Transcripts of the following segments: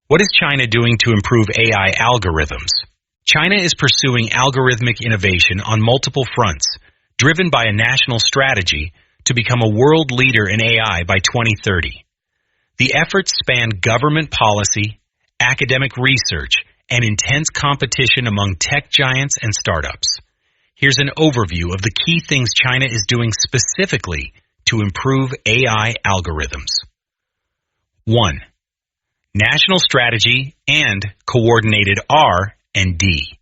What is China doing to improve AI algorithms? China is pursuing algorithmic innovation on multiple fronts, driven by a national strategy to become a world leader in AI by 2030. The efforts span government policy, academic research, and intense competition among tech giants and startups. Here's an overview of the key things China is doing specifically to improve AI algorithms. 1. National strategy and coordinated R&D.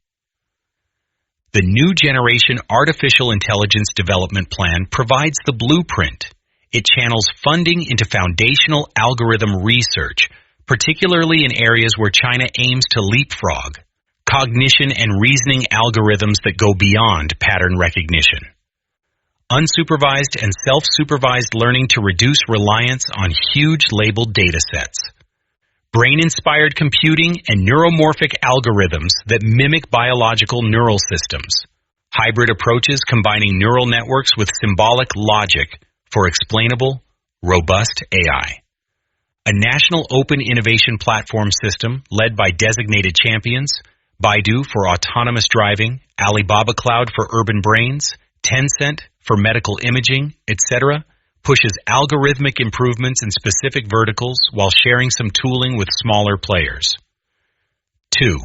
The New Generation Artificial Intelligence Development Plan provides the blueprint. It channels funding into foundational algorithm research, particularly in areas where China aims to leapfrog, cognition and reasoning algorithms that go beyond pattern recognition. Unsupervised and self-supervised learning to reduce reliance on huge labeled datasets. Brain-inspired computing and neuromorphic algorithms that mimic biological neural systems. Hybrid approaches combining neural networks with symbolic logic for explainable, robust AI. A national open innovation platform system led by designated champions, Baidu for autonomous driving, Alibaba Cloud for urban brains, Tencent for medical imaging, etc., pushes algorithmic improvements in specific verticals while sharing some tooling with smaller players. 2.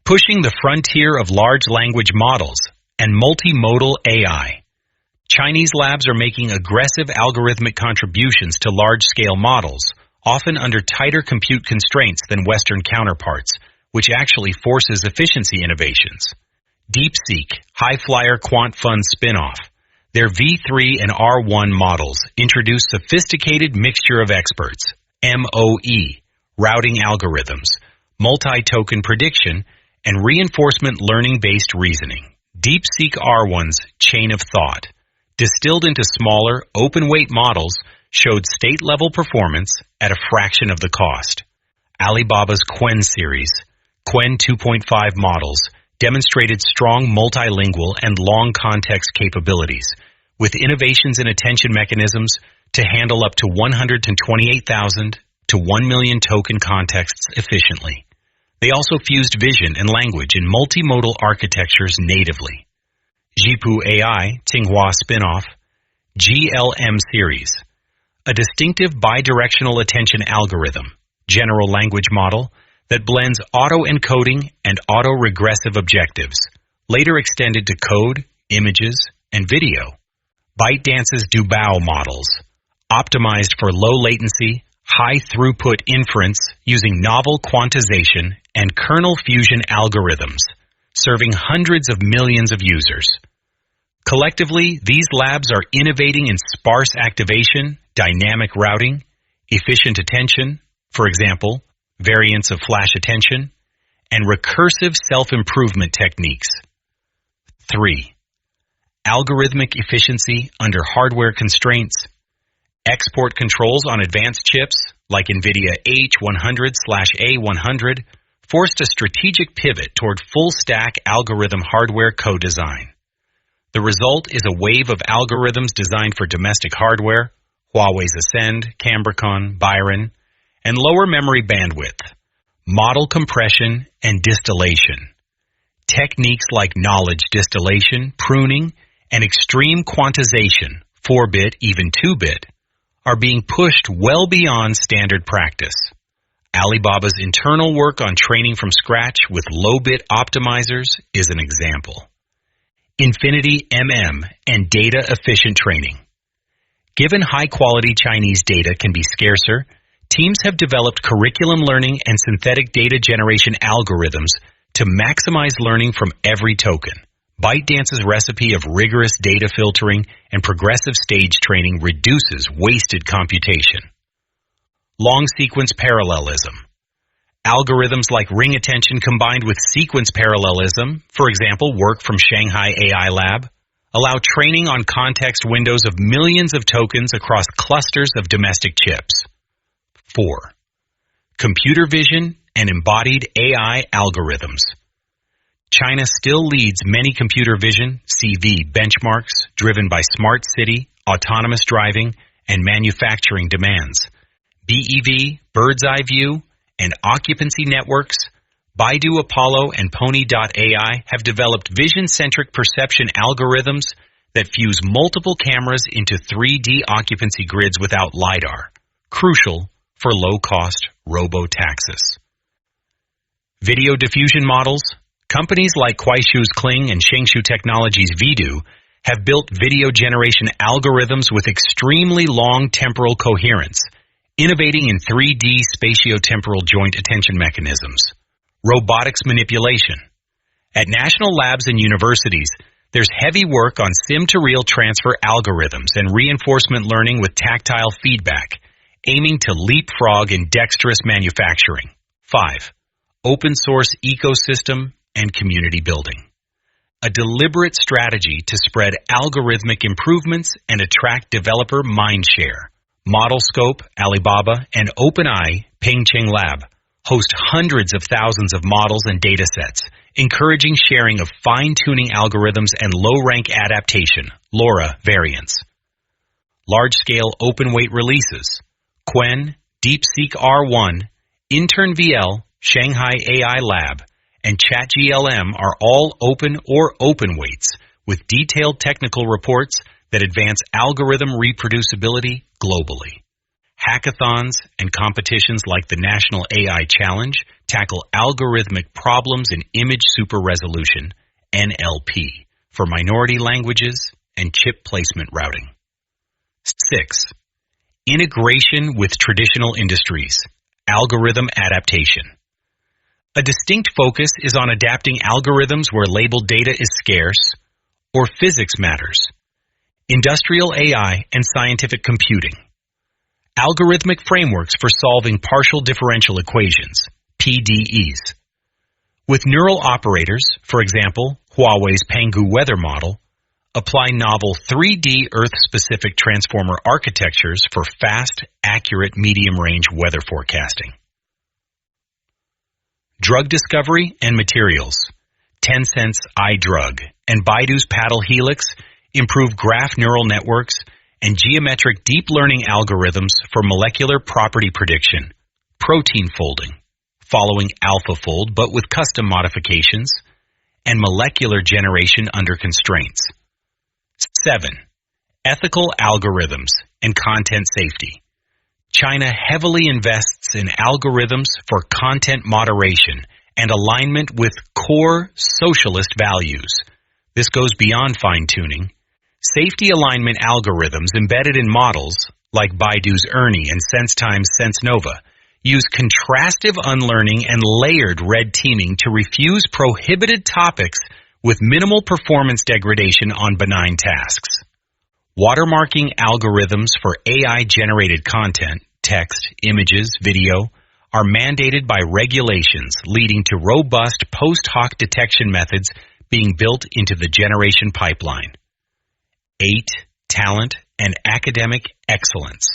Pushing the frontier of large language models and multimodal AI. Chinese labs are making aggressive algorithmic contributions to large-scale models, often under tighter compute constraints than Western counterparts, which actually forces efficiency innovations. DeepSeek, high-flyer quant fund spin-off. Their V3 and R1 models introduce sophisticated mixture of experts, MOE, routing algorithms, multi-token prediction, and reinforcement learning-based reasoning. DeepSeek R1's chain of thought, distilled into smaller, open-weight models, showed state-level performance at a fraction of the cost. Alibaba's Qwen series, Qwen 2.5 models, demonstrated strong multilingual and long context capabilities, with innovations in attention mechanisms to handle up to 128,000 to 1 million token contexts efficiently. They also fused vision and language in multimodal architectures natively. Zhipu AI, Tsinghua spin-off, GLM series, a distinctive bidirectional attention algorithm, general language model, that blends auto-encoding and auto-regressive objectives, later extended to code, images, and video. ByteDance's Dubao models, optimized for low-latency, high-throughput inference using novel quantization and kernel fusion algorithms, serving hundreds of millions of users. Collectively, these labs are innovating in sparse activation, dynamic routing, efficient attention, for example, variants of flash attention, and recursive self-improvement techniques. 3. Algorithmic efficiency under hardware constraints. Export controls on advanced chips, like NVIDIA H100/A100, forced a strategic pivot toward full-stack algorithm hardware co-design. The result is a wave of algorithms designed for domestic hardware, Huawei's Ascend, Cambricon, Byron, and lower memory bandwidth, model compression, and distillation. Techniques like knowledge distillation, pruning, and extreme quantization, 4-bit, even 2-bit, are being pushed well beyond standard practice. Alibaba's internal work on training from scratch with low-bit optimizers is an example. Infinity MM and data-efficient training. Given high-quality Chinese data can be scarcer, teams have developed curriculum learning and synthetic data generation algorithms to maximize learning from every token. ByteDance's recipe of rigorous data filtering and progressive stage training reduces wasted computation. Long sequence parallelism. Algorithms like ring attention combined with sequence parallelism, for example, work from Shanghai AI Lab, allow training on context windows of millions of tokens across clusters of domestic chips. 4. Computer vision and embodied AI algorithms. China still leads many computer vision (CV) benchmarks driven by smart city, autonomous driving, and manufacturing demands. BEV, bird's eye view, and occupancy networks, Baidu Apollo and Pony.ai have developed vision-centric perception algorithms that fuse multiple cameras into 3D occupancy grids without LiDAR, crucial for low-cost robo-taxis. Video diffusion models. Companies like Kuaishou's Kling and Shengshu Technologies Vidu have built video generation algorithms with extremely long temporal coherence, innovating in 3D spatiotemporal joint attention mechanisms. Robotics manipulation. At national labs and universities, there's heavy work on sim-to-real transfer algorithms and reinforcement learning with tactile feedback, aiming to leapfrog in dexterous manufacturing. 5. Open source ecosystem and community building. A deliberate strategy to spread algorithmic improvements and attract developer mindshare. ModelScope, Alibaba, and OpenAI, Pengcheng Lab, host hundreds of thousands of models and datasets, encouraging sharing of fine-tuning algorithms and low-rank adaptation, LoRa, variants. Large-scale open-weight releases. Qwen, DeepSeek R1, InternVL, Shanghai AI Lab, and ChatGLM are all open or open weights with detailed technical reports that advance algorithm reproducibility globally. Hackathons and competitions like the National AI Challenge tackle algorithmic problems in image super resolution, NLP, for minority languages and chip placement routing. 6. Integration with traditional industries, algorithm adaptation. A distinct focus is on adapting algorithms where labeled data is scarce or physics matters. Industrial AI and scientific computing. Algorithmic frameworks for solving partial differential equations, PDEs. With neural operators, for example, Huawei's Pangu weather model, apply novel 3D Earth-specific transformer architectures for fast, accurate medium-range weather forecasting. Drug discovery and materials. Tencent's iDrug and Baidu's Paddle Helix improve graph neural networks and geometric deep learning algorithms for molecular property prediction, protein folding, following AlphaFold but with custom modifications, and molecular generation under constraints. 7. Ethical algorithms and content safety. China heavily invests in algorithms for content moderation and alignment with core socialist values. This goes beyond fine-tuning. Safety alignment algorithms embedded in models, like Baidu's Ernie and SenseTime's SenseNova, use contrastive unlearning and layered red teaming to refuse prohibited topics with minimal performance degradation on benign tasks. Watermarking algorithms for AI-generated content, text, images, video, are mandated by regulations, leading to robust post-hoc detection methods being built into the generation pipeline. 8. Talent and academic excellence.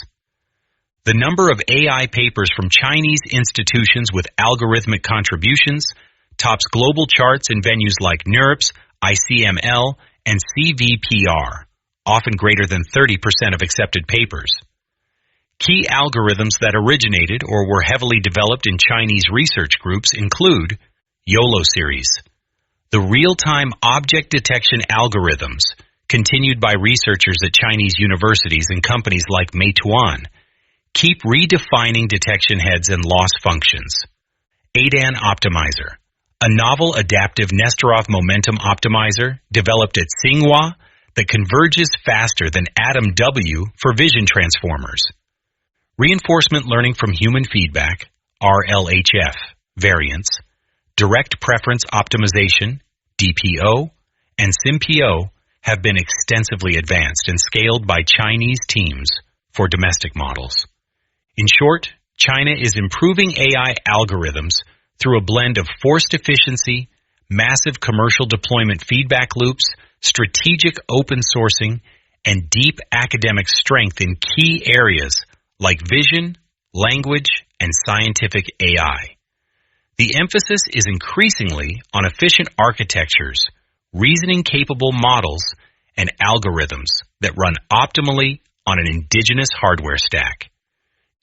The number of AI papers from Chinese institutions with algorithmic contributions tops global charts in venues like NeurIPS, ICML, and CVPR, often greater than 30% of accepted papers. Key algorithms that originated or were heavily developed in Chinese research groups include YOLO series, the real-time object detection algorithms continued by researchers at Chinese universities and companies like Meituan, keep redefining detection heads and loss functions. ADAN Optimizer, a novel adaptive Nesterov momentum optimizer developed at Tsinghua that converges faster than Atom W for vision transformers. Reinforcement learning from human feedback, RLHF, variants, direct preference optimization, DPO, and SymPO have been extensively advanced and scaled by Chinese teams for domestic models. In short, China is improving AI algorithms through a blend of forced efficiency, massive commercial deployment feedback loops, strategic open sourcing, and deep academic strength in key areas like vision, language, and scientific AI. The emphasis is increasingly on efficient architectures, reasoning-capable models, and algorithms that run optimally on an indigenous hardware stack.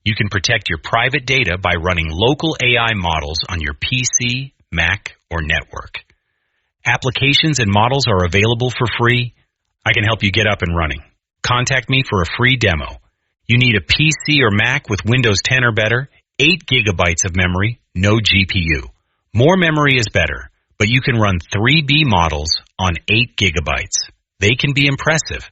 You can protect your private data by running local AI models on your PC, Mac, or network. Applications and models are available for free. I can help you get up and running. Contact me for a free demo. You need a PC or Mac with Windows 10 or better, 8 gigabytes of memory, no GPU. More memory is better, but you can run 3B models on 8 gigabytes. They can be impressive.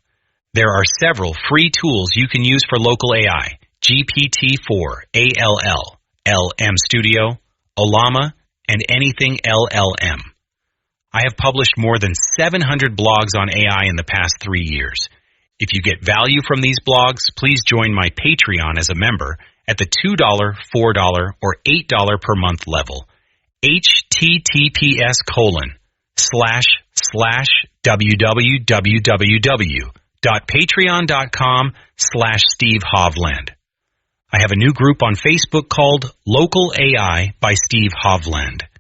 There are several free tools you can use for local AI: GPT-4, ALL, LM Studio, Ollama, and anything LLM. I have published more than 700 blogs on AI in the past 3 years. If you get value from these blogs, please join my Patreon as a member at the $2, $4, or $8 per month level. https://www.patreon.com/Steve Hovland. I have a new group on Facebook called Local AI by Steve Hovland.